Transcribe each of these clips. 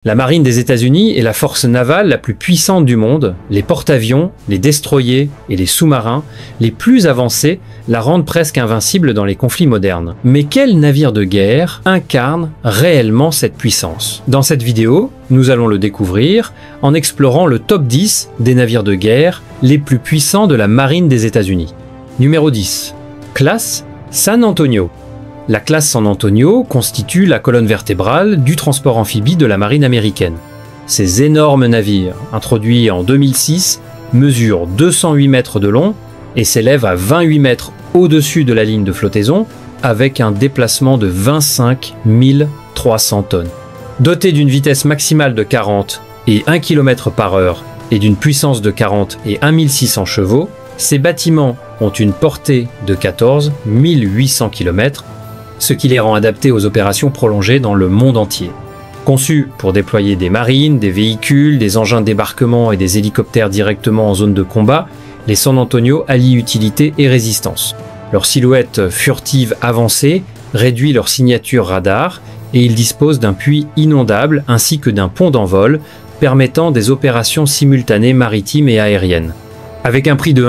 La marine des États-Unis est la force navale la plus puissante du monde. Les porte-avions, les destroyers et les sous-marins les plus avancés la rendent presque invincible dans les conflits modernes. Mais quel navire de guerre incarne réellement cette puissance? Dans cette vidéo, nous allons le découvrir en explorant le top 10 des navires de guerre les plus puissants de la marine des États-Unis. Numéro 10. Classe San Antonio. La classe San Antonio constitue la colonne vertébrale du transport amphibie de la marine américaine. Ces énormes navires, introduits en 2006, mesurent 208 mètres de long et s'élèvent à 28 mètres au-dessus de la ligne de flottaison avec un déplacement de 25 300 tonnes. Dotés d'une vitesse maximale de 40 et 1 km par heure et d'une puissance de 40 et 1600 chevaux, ces bâtiments ont une portée de 14 800 km, ce qui les rend adaptés aux opérations prolongées dans le monde entier. Conçus pour déployer des marines, des véhicules, des engins de débarquement et des hélicoptères directement en zone de combat, les San Antonio allient utilité et résistance. Leur silhouette furtive avancée réduit leur signature radar et ils disposent d'un puits inondable ainsi que d'un pont d'envol permettant des opérations simultanées maritimes et aériennes. Avec un prix de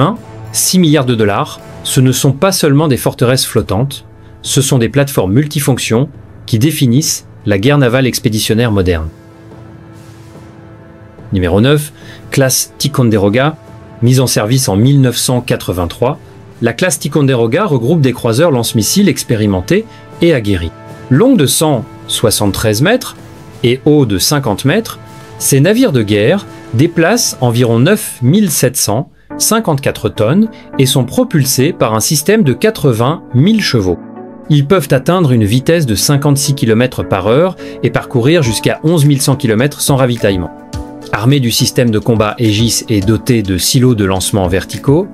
6 milliards de dollars, ce ne sont pas seulement des forteresses flottantes, ce sont des plateformes multifonctions qui définissent la guerre navale expéditionnaire moderne. Numéro 9. Classe Ticonderoga. Mise en service en 1983, la classe Ticonderoga regroupe des croiseurs lance-missiles expérimentés et aguerris. Longs de 173 mètres et hauts de 50 mètres, ces navires de guerre déplacent environ 9754 tonnes et sont propulsés par un système de 80 000 chevaux. Ils peuvent atteindre une vitesse de 56 km par heure et parcourir jusqu'à 11 100 km sans ravitaillement. Armés du système de combat Aegis et dotés de silos de lancement verticaux,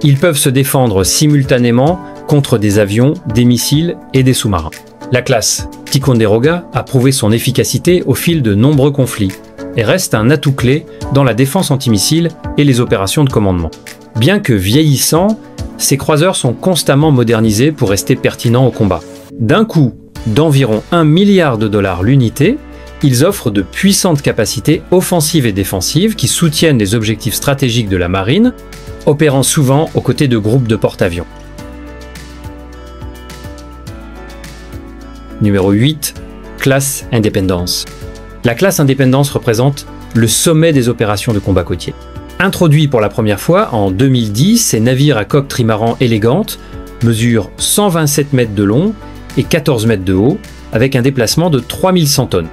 ils peuvent se défendre simultanément contre des avions, des missiles et des sous-marins. La classe Ticonderoga a prouvé son efficacité au fil de nombreux conflits et reste un atout clé dans la défense antimissile et les opérations de commandement. Bien que vieillissants, ces croiseurs sont constamment modernisés pour rester pertinents au combat. D'un coût d'environ 1 milliard de dollars l'unité, ils offrent de puissantes capacités offensives et défensives qui soutiennent les objectifs stratégiques de la marine, opérant souvent aux côtés de groupes de porte-avions. Numéro 8. Classe Independence. La classe Independence représente le sommet des opérations de combat côtier. Introduits pour la première fois en 2010, ces navires à coque trimaran élégante mesurent 127 mètres de long et 14 mètres de haut, avec un déplacement de 3100 tonnes.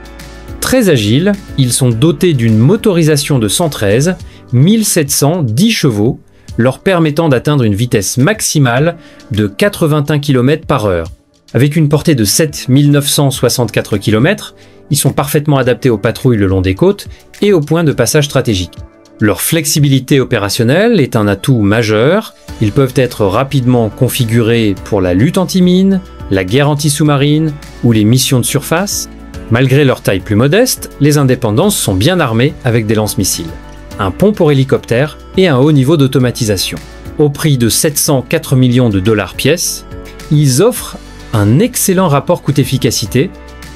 Très agiles, ils sont dotés d'une motorisation de 113, 1710 chevaux, leur permettant d'atteindre une vitesse maximale de 81 km par heure. Avec une portée de 7 964 km, ils sont parfaitement adaptés aux patrouilles le long des côtes et aux points de passage stratégiques. Leur flexibilité opérationnelle est un atout majeur. Ils peuvent être rapidement configurés pour la lutte anti-mine, la guerre anti-sous-marine ou les missions de surface. Malgré leur taille plus modeste, les Indépendances sont bien armés avec des lance-missiles, un pont pour hélicoptères et un haut niveau d'automatisation. Au prix de 704 millions de dollars pièce, ils offrent un excellent rapport coût-efficacité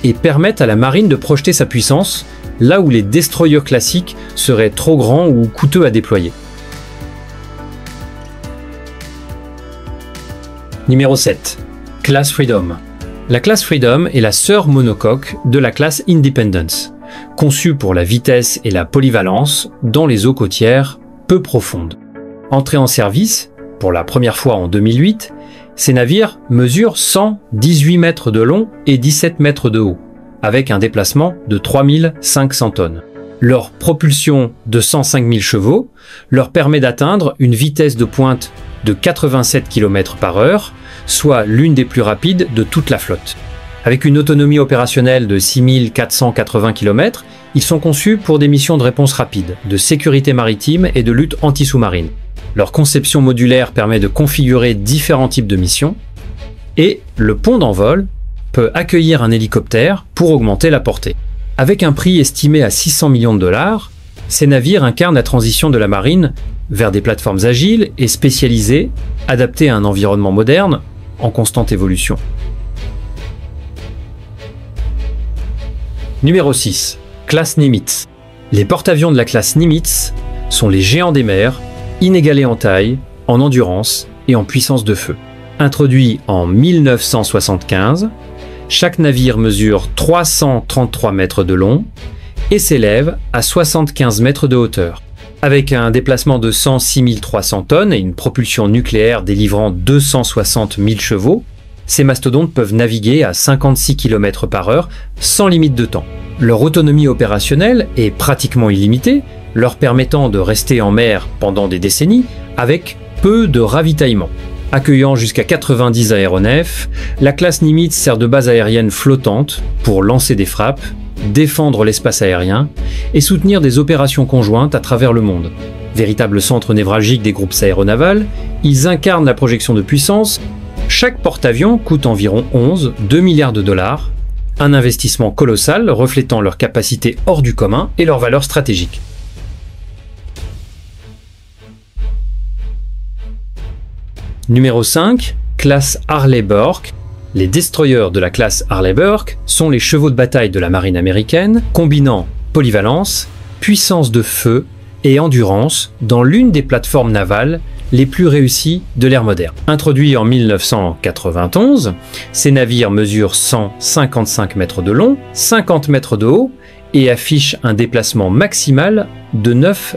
et permettent à la marine de projeter sa puissance là où les destroyers classiques seraient trop grands ou coûteux à déployer. Numéro 7. Classe Freedom. La classe Freedom est la sœur monocoque de la classe Independence, conçue pour la vitesse et la polyvalence dans les eaux côtières peu profondes. Entrés en service, pour la première fois en 2008, ces navires mesurent 118 mètres de long et 17 mètres de haut, avec un déplacement de 3500 tonnes. Leur propulsion de 105 000 chevaux leur permet d'atteindre une vitesse de pointe de 87 km par heure, soit l'une des plus rapides de toute la flotte. Avec une autonomie opérationnelle de 6480 km, ils sont conçus pour des missions de réponse rapide, de sécurité maritime et de lutte anti-sous-marine. Leur conception modulaire permet de configurer différents types de missions, et le pont d'envol peut accueillir un hélicoptère pour augmenter la portée. Avec un prix estimé à 600 millions de dollars, ces navires incarnent la transition de la marine vers des plateformes agiles et spécialisées, adaptées à un environnement moderne en constante évolution. Numéro 6. Classe Nimitz. Les porte-avions de la classe Nimitz sont les géants des mers, inégalés en taille, en endurance et en puissance de feu. Introduits en 1975, chaque navire mesure 333 mètres de long et s'élève à 75 mètres de hauteur. Avec un déplacement de 106 300 tonnes et une propulsion nucléaire délivrant 260 000 chevaux, ces mastodontes peuvent naviguer à 56 km/h sans limite de temps. Leur autonomie opérationnelle est pratiquement illimitée, leur permettant de rester en mer pendant des décennies avec peu de ravitaillement. Accueillant jusqu'à 90 aéronefs, la classe Nimitz sert de base aérienne flottante pour lancer des frappes, défendre l'espace aérien et soutenir des opérations conjointes à travers le monde. Véritable centre névralgique des groupes aéronavals, ils incarnent la projection de puissance. Chaque porte-avions coûte environ 2 milliards de dollars, un investissement colossal reflétant leur capacité hors du commun et leur valeur stratégique. Numéro 5, classe Harley-Burke. Les destroyers de la classe Harley-Burke sont les chevaux de bataille de la marine américaine, combinant polyvalence, puissance de feu et endurance dans l'une des plateformes navales les plus réussies de l'ère moderne. Introduits en 1991, ces navires mesurent 155 mètres de long, 50 mètres de haut et affichent un déplacement maximal de 9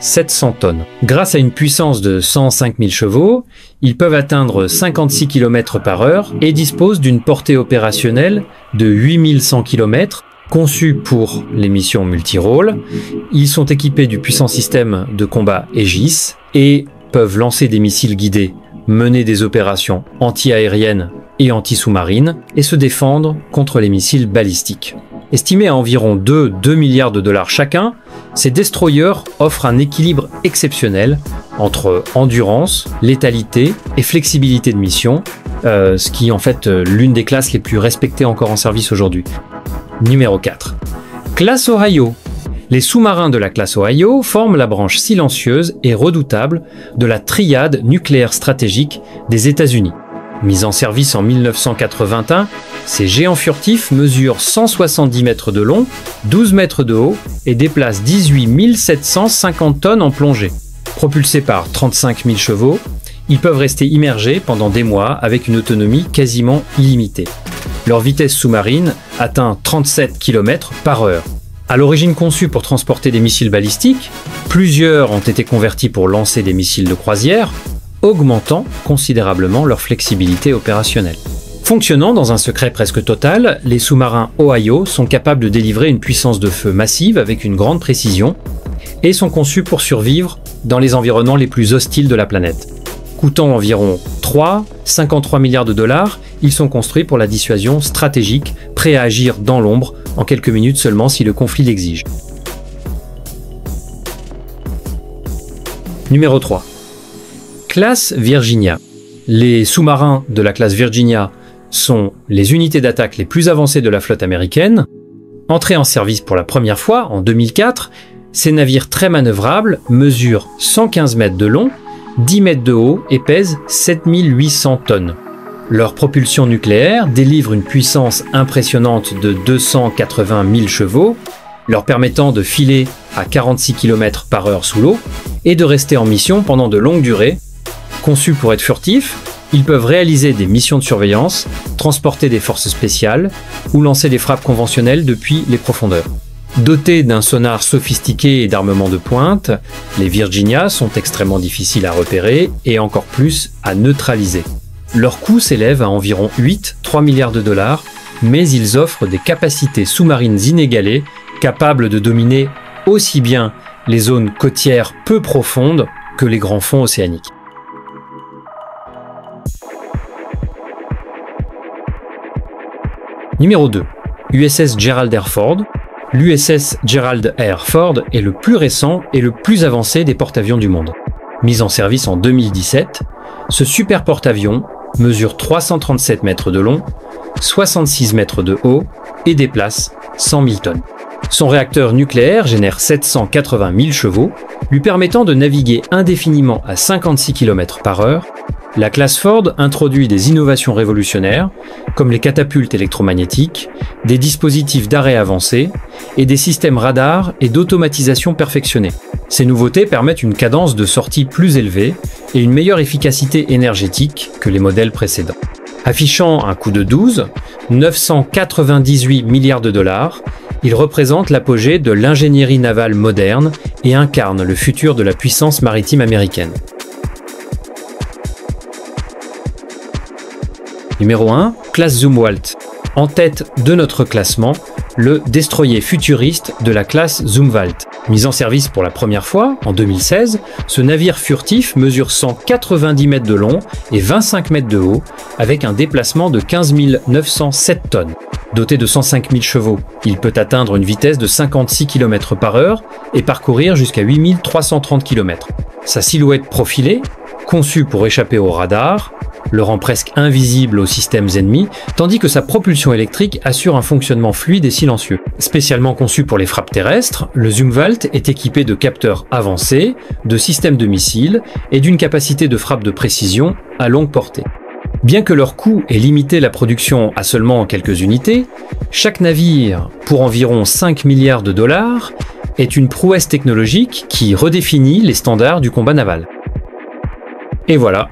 700 tonnes. Grâce à une puissance de 105 000 chevaux, ils peuvent atteindre 56 km/h et disposent d'une portée opérationnelle de 8100 km. Conçus pour les missions multirôles, ils sont équipés du puissant système de combat Aegis et peuvent lancer des missiles guidés, mener des opérations anti-aériennes et anti-sous-marines et se défendre contre les missiles balistiques. Estimés à environ 2 milliards de dollars chacun, ces destroyers offrent un équilibre exceptionnel entre endurance, létalité et flexibilité de mission, ce qui est en fait l'une des classes les plus respectées encore en service aujourd'hui. Numéro 4. Classe Ohio. Les sous-marins de la classe Ohio forment la branche silencieuse et redoutable de la triade nucléaire stratégique des États-Unis. Mis en service en 1981, ces géants furtifs mesurent 170 mètres de long, 12 mètres de haut et déplacent 18 750 tonnes en plongée. Propulsés par 35 000 chevaux, ils peuvent rester immergés pendant des mois avec une autonomie quasiment illimitée. Leur vitesse sous-marine atteint 37 km/h. À l'origine conçus pour transporter des missiles balistiques, plusieurs ont été convertis pour lancer des missiles de croisière, augmentant considérablement leur flexibilité opérationnelle. Fonctionnant dans un secret presque total, les sous-marins Ohio sont capables de délivrer une puissance de feu massive avec une grande précision et sont conçus pour survivre dans les environnements les plus hostiles de la planète. Coûtant environ 53 milliards de dollars, ils sont construits pour la dissuasion stratégique, prêts à agir dans l'ombre en quelques minutes seulement si le conflit l'exige. Numéro 3. Classe Virginia. Les sous-marins de la classe Virginia sont les unités d'attaque les plus avancées de la flotte américaine. Entrés en service pour la première fois en 2004, ces navires très manœuvrables mesurent 115 mètres de long, 10 mètres de haut et pèsent 7800 tonnes. Leur propulsion nucléaire délivre une puissance impressionnante de 280 000 chevaux, leur permettant de filer à 46 km/h sous l'eau et de rester en mission pendant de longues durées. Conçus pour être furtifs, ils peuvent réaliser des missions de surveillance, transporter des forces spéciales ou lancer des frappes conventionnelles depuis les profondeurs. Dotés d'un sonar sophistiqué et d'armement de pointe, les Virginia sont extrêmement difficiles à repérer et encore plus à neutraliser. Leur coût s'élève à environ 3 milliards de dollars, mais ils offrent des capacités sous-marines inégalées, capables de dominer aussi bien les zones côtières peu profondes que les grands fonds océaniques. Numéro 2. USS Gerald R. Ford. L'USS Gerald R. Ford est le plus récent et le plus avancé des porte-avions du monde. Mis en service en 2017, ce super porte-avions mesure 337 mètres de long, 66 mètres de haut et déplace 100 000 tonnes. Son réacteur nucléaire génère 780 000 chevaux, lui permettant de naviguer indéfiniment à 56 km/h La classe Ford introduit des innovations révolutionnaires, comme les catapultes électromagnétiques, des dispositifs d'arrêt avancés et des systèmes radars et d'automatisation perfectionnés. Ces nouveautés permettent une cadence de sortie plus élevée et une meilleure efficacité énergétique que les modèles précédents. Affichant un coût de 998 milliards de dollars, il représente l'apogée de l'ingénierie navale moderne et incarne le futur de la puissance maritime américaine. Numéro 1, classe Zumwalt. En tête de notre classement, le destroyer futuriste de la classe Zumwalt. Mis en service pour la première fois, en 2016, ce navire furtif mesure 190 mètres de long et 25 mètres de haut, avec un déplacement de 15 907 tonnes. Doté de 105 000 chevaux, il peut atteindre une vitesse de 56 km/h et parcourir jusqu'à 8 330 km. Sa silhouette profilée, conçue pour échapper au radar, le rend presque invisible aux systèmes ennemis, tandis que sa propulsion électrique assure un fonctionnement fluide et silencieux. Spécialement conçu pour les frappes terrestres, le Zumwalt est équipé de capteurs avancés, de systèmes de missiles et d'une capacité de frappe de précision à longue portée. Bien que leur coût ait limité la production à seulement quelques unités, chaque navire, pour environ 5 milliards de dollars, est une prouesse technologique qui redéfinit les standards du combat naval. Et voilà,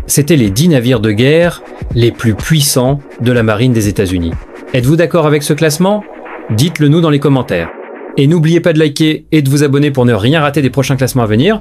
c'était les 10 navires de guerre les plus puissants de la marine des États-Unis. Êtes-vous d'accord avec ce classement? Dites-le nous dans les commentaires. Et n'oubliez pas de liker et de vous abonner pour ne rien rater des prochains classements à venir.